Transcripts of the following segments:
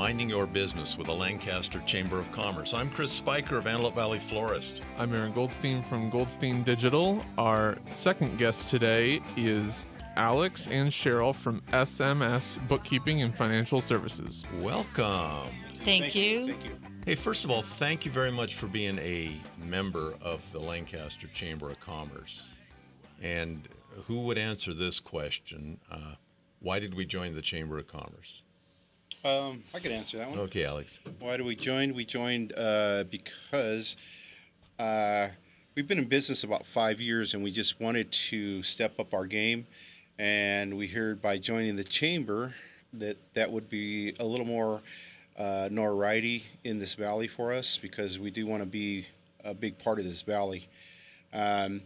Minding Your Business with the Lancaster Chamber of Commerce. I'm Chris Spiker of Antelope Valley Florist. I'm Aaron Goldstein from Goldstein Digital. Our second guest today is Alex and Cheryl from SMS Bookkeeping and Financial Services. Welcome. Thank you. Hey, first of all, thank you very much for being a member of the Lancaster Chamber of Commerce. And who would answer this question? Why did we join the Chamber of Commerce? I could answer that one. Okay, Alex. Why did we join? We joined because we've been in business about 5 years, and we just wanted to step up our game. And we heard by joining the chamber that would be a little more notoriety in this valley for us, because we do want to be a big part of this valley. And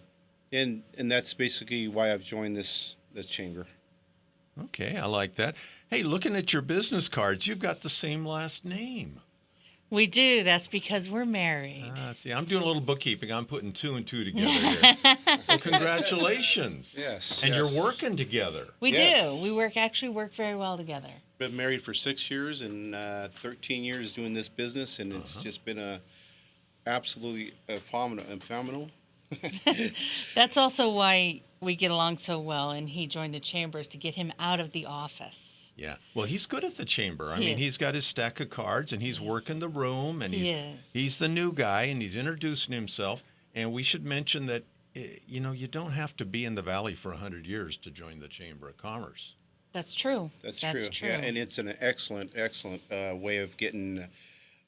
that's basically why I've joined this chamber. Okay, I like that. Hey, looking at your business cards, you've got the same last name. We do. That's because we're married. See, I'm doing a little bookkeeping. I'm putting two and two together here. Well, congratulations. Yes. And yes. you're working together. We Yes. do. We actually work very well together. Been married for 6 years and 13 years doing this business, and it's just been absolutely phenomenal. That's also why we get along so well, and he joined the chambers to get him out of the office. Yeah. Well, he's good at the chamber. I mean, Yes. he's got his stack of cards, and he's working the room, and Yes. he's the new guy, and he's introducing himself. And we should mention that, you don't have to be in the Valley for 100 years to join the Chamber of Commerce. That's true. That's true. Yeah, and it's an excellent way of getting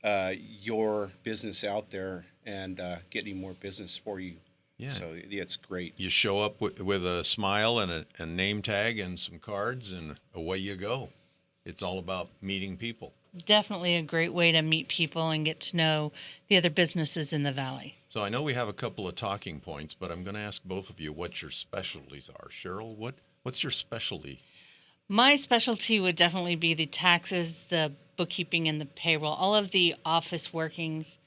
your business out there and getting more business for you. Yeah. So yeah, it's great. You show up with a smile and a name tag and some cards, and away you go. It's all about meeting people. Definitely a great way to meet people and get to know the other businesses in the valley. So I know we have a couple of talking points, but I'm going to ask both of you what your specialties are. Cheryl, what's your specialty? My specialty would definitely be the taxes, the bookkeeping, and the payroll, all of the office workings.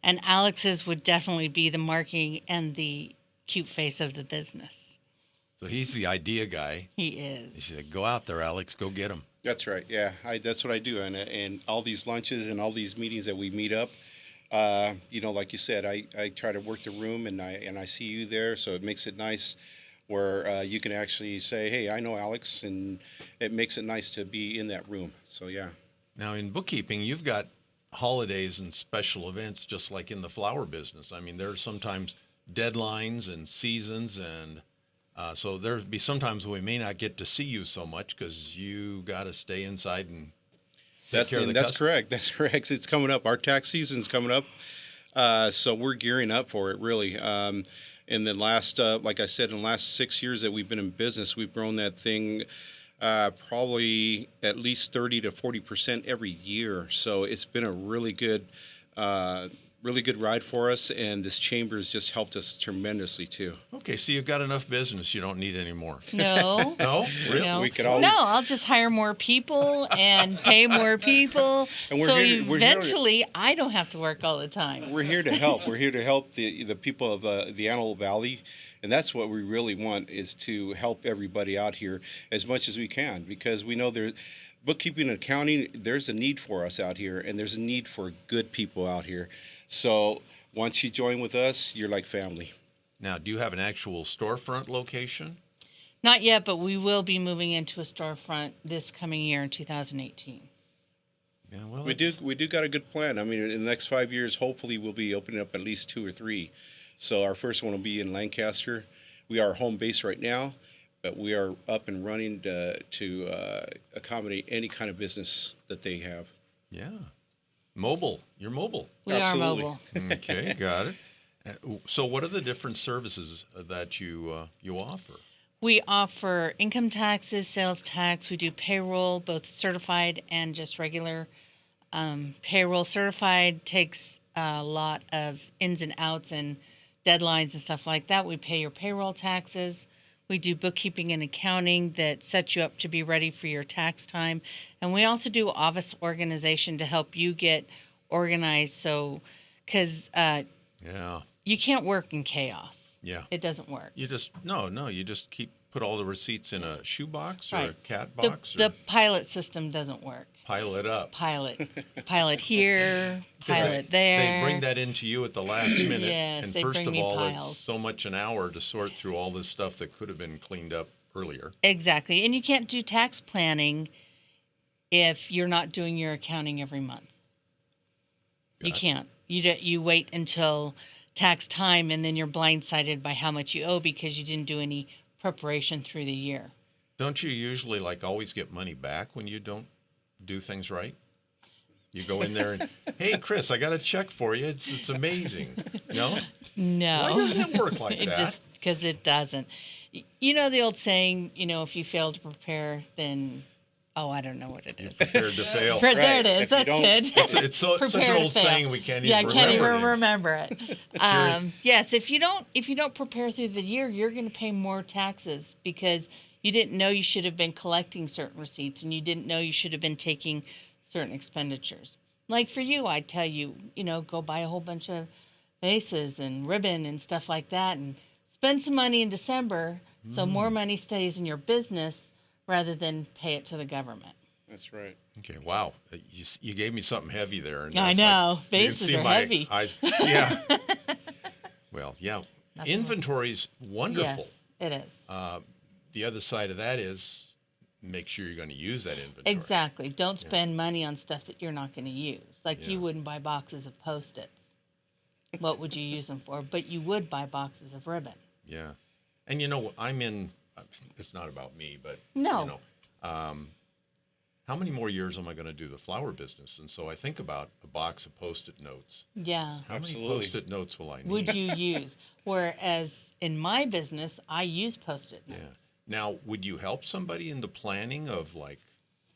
And Alex's would definitely be the marketing and the cute face of the business. So he's the idea guy. He is. He said, "Go out there, Alex. Go get him." That's right. Yeah, that's what I do. And all these lunches and all these meetings that we meet up, like you said, I try to work the room, and I see you there, so it makes it nice where you can actually say, "Hey, I know Alex," and it makes it nice to be in that room. So yeah. Now in bookkeeping, you've got holidays and special events, just like in the flower business. I mean, there are sometimes deadlines and seasons, and so there'll be sometimes we may not get to see you so much because you got to stay inside and take care of the That's customer. correct. That's correct. It's coming up. Our tax season's coming up, so we're gearing up for it, really. In the last, like I said, in the last 6 years that we've been in business, we've grown that thing probably at least 30 to 40% every year. So it's been a really good ride for us, and this chamber has just helped us tremendously too. Okay, so you've got enough business. You don't need any more. No. No? Really? No. We could always- No, I'll just hire more people and pay more people. And we're so here to- we're here to- eventually, I don't have to work all the time. We're here to help. We're here to help the people of the Antelope Valley, and that's what we really want, is to help everybody out here as much as we can, because we know bookkeeping and accounting, there's a need for us out here, and there's a need for good people out here. So once you join with us, you're like family. Now, do you have an actual storefront location? Not yet, but we will be moving into a storefront this coming year in 2018. Yeah, well, We do got a good plan. I mean, in the next 5 years, hopefully we'll be opening up at least 2 or 3. So our first one will be in Lancaster. We are home base right now, but we are up and running to accommodate any kind of business that they have. Yeah. Mobile. You're mobile. We Absolutely. are mobile. Okay, got it. So what are the different services that you offer? We offer income taxes, sales tax. We do payroll, both certified and just regular. Payroll certified takes a lot of ins and outs and deadlines and stuff like that. We pay your payroll taxes. We do bookkeeping and accounting that sets you up to be ready for your tax time. And we also do office organization to help you get organized. So, because Yeah. you can't work in chaos. Yeah. It doesn't work. You just you just put all the receipts in a shoebox or a Right. cat The, box. the pilot system doesn't work. Pile it up. pile it here, 'Cause pile they- it there. They bring that into you at the last minute. Yes, and they first bring of me all, piles. it's so much an hour to sort through all this stuff that could have been cleaned up earlier. Exactly. And you can't do tax planning if you're not doing your accounting every month. You Gotcha. can't. You wait until tax time, and then you're blindsided by how much you owe because you didn't do any preparation through the year. Don't you usually always get money back when you don't do things right? You go in there and, hey, Chris, I got a check for you. It's amazing. No? No. Why doesn't it work like It that? just because it doesn't. You know the old saying, if you fail to prepare, then, I don't know what it is. Prepared to fail. There Right. it is. If you That's don't- it. It's such Prepare an to old fail. saying we can't Yeah, I even can't remember. even anymore. remember it. Yes, if you don't prepare through the year, you're going to pay more taxes because you didn't know you should have been collecting certain receipts and you didn't know you should have been taking certain expenditures. Like for you, I'd tell you, go buy a whole bunch of vases and ribbon and stuff like that and spend some money in December so more money stays in your business rather than pay it to the government. That's right. Okay, wow. You gave me something heavy there. And I that's know. you can Vases see are my heavy. eyes. Yeah. Well, yeah. Nothing Inventory's wonderful. Yes, it is. The other side of that is make sure you're going to use that inventory. Exactly. Don't spend money on stuff that you're not going to use. Like Yeah. you wouldn't buy boxes of Post-its. What would you use them for? But you would buy boxes of ribbon. Yeah. And it's not about me, but No. How many more years am I going to do the flower business? And so I think about a box of Post-it notes. Yeah. How Absolutely. many Post-it notes will I need? Would you use? Whereas in my business, I use Post-it Yeah. notes. Now, would you help somebody in the planning of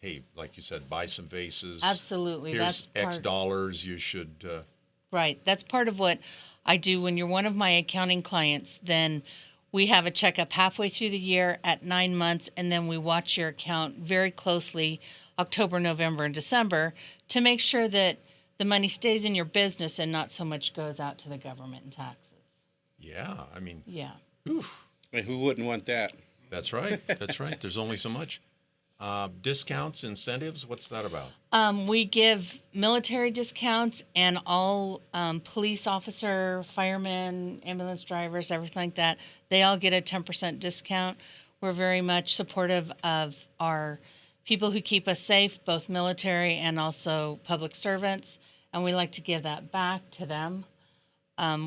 hey, like you said, buy some vases? Absolutely. Here's That's X part. dollars. You should. Right. That's part of what I do when you're one of my accounting clients. Then we have a checkup halfway through the year at 9 months, and then we watch your account very closely October, November, and December to make sure that the money stays in your business and not so much goes out to the government in taxes. Yeah. I mean, Yeah. oof. And who wouldn't want that? That's right. That's right. There's only so much. Discounts, incentives. What's that about? We give military discounts and all police officer, firemen, ambulance drivers, everything like that. They all get a 10% discount. We're very much supportive of our people who keep us safe, both military and also public servants, and we like to give that back to them.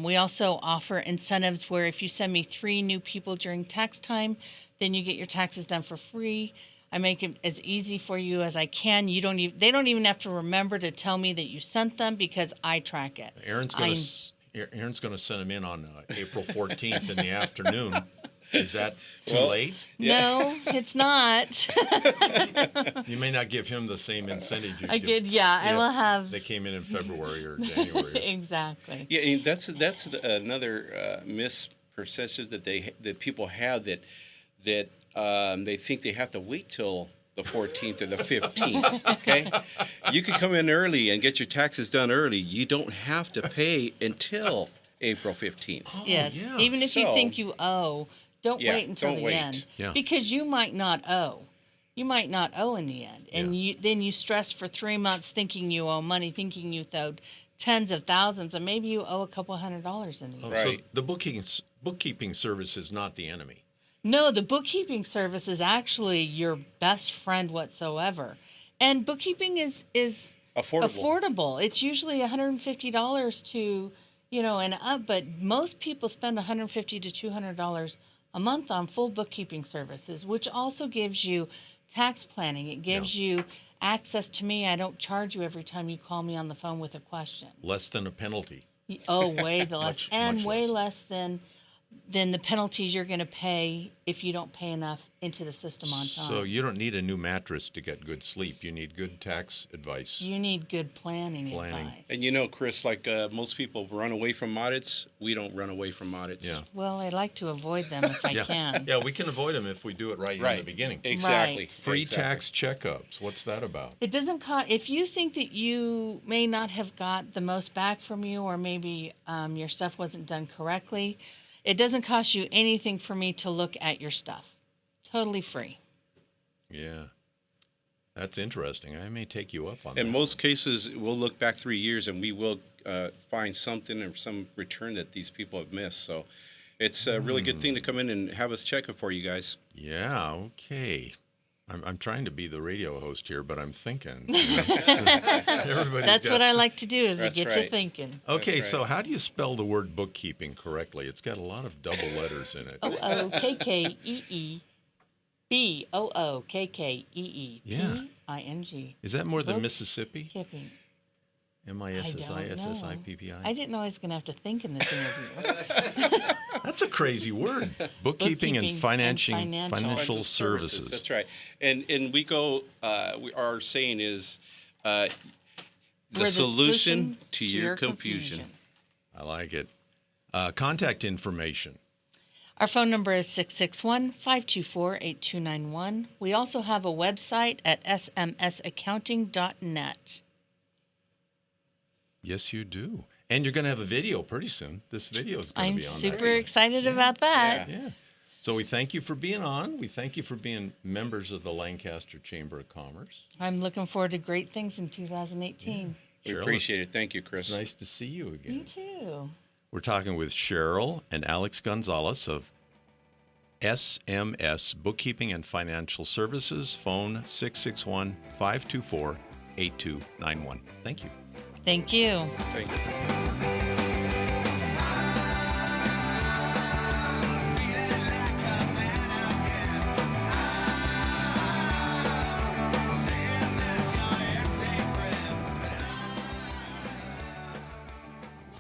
We also offer incentives where if you send me 3 new people during tax time, then you get your taxes done for free. I make it as easy for you as I can. They don't even have to remember to tell me that you sent them because I track it. Aaron's going to send them in on April 14th in the afternoon. Is that too late? No, it's not. You may not give him the same incentive you I give did, yeah. I if will have They came in February or January. exactly. Yeah, and that's another misperception that people have that they think they have to wait till the 14th or the 15th. Okay, you could come in early and get your taxes done early. You don't have to pay until April 15th. Oh, Yes. yeah. Even if you So- think you owe, don't Yeah, wait until don't the wait. end. Yeah. Because you might not owe. You might not owe in the end. And Yeah. then you stress for 3 months thinking you owe money, thinking you owed tens of thousands, and maybe you owe a couple $100 in the end. So Right. the bookkeeping service is not the enemy. No, the bookkeeping service is actually your best friend whatsoever. And bookkeeping is affordable. It's usually $150 to, and up, but most people spend $150 to $200 a month on full bookkeeping services, which also gives you tax planning. It gives you access to me. I don't charge you every time you call me on the phone with a question. Less than a penalty. Oh, way less, much way less. less than the penalties you're going to pay if you don't pay enough into the system on time. So you don't need a new mattress to get good sleep. You need good tax advice. You need good planning Planning. advice. And Chris, like most people run away from audits, we don't run away from audits. Yeah. Well, I like to avoid them if I Yeah. can. Yeah, we can avoid them if we do it right, in the beginning. Exactly. Right. Free Exactly. tax checkups. What's that about? It doesn't cost, if you think that you may not have got the most back from you, or maybe your stuff wasn't done correctly, it doesn't cost you anything for me to look at your stuff. Totally free. Yeah. That's interesting. I may take you up on In that. most cases, we'll look back 3 years and we will find something or some return that these people have missed. So it's a really good thing to come in and have us check it for you guys. Yeah, okay. I'm trying to be the radio host here, but I'm thinking. Everybody's That's got what I stuff. like to do is to That's get you right. thinking. Okay, That's so right. how do you spell the word bookkeeping correctly? It's got a lot of double letters in it. Bookkeeping. Is that more than Book- Mississippi? Kipping. I Mississippi. didn't know I was going to have to think in this interview. That's a crazy word. Bookkeeping and financial Financial services. That's right. And we go. Our saying is We're the solution to your confusion. I like it. Contact information. Our phone number is 661-524-8291. We also have a website at smsaccounting.net. Yes, you do. And you're going to have a video pretty soon. This video is going to I'm be on super there. excited about that. Yeah. Yeah. So we thank you for being on. We thank you for being members of the Lancaster Chamber of Commerce. I'm looking forward to great things in 2018. We Cheryl, appreciate it. Thank you, Chris. It's nice to see you again. You too. We're talking with Cheryl and Alex Gonzalez of SMS Bookkeeping and Financial Services. Phone 661-524-8291. Thank you. Thank you. Thank you.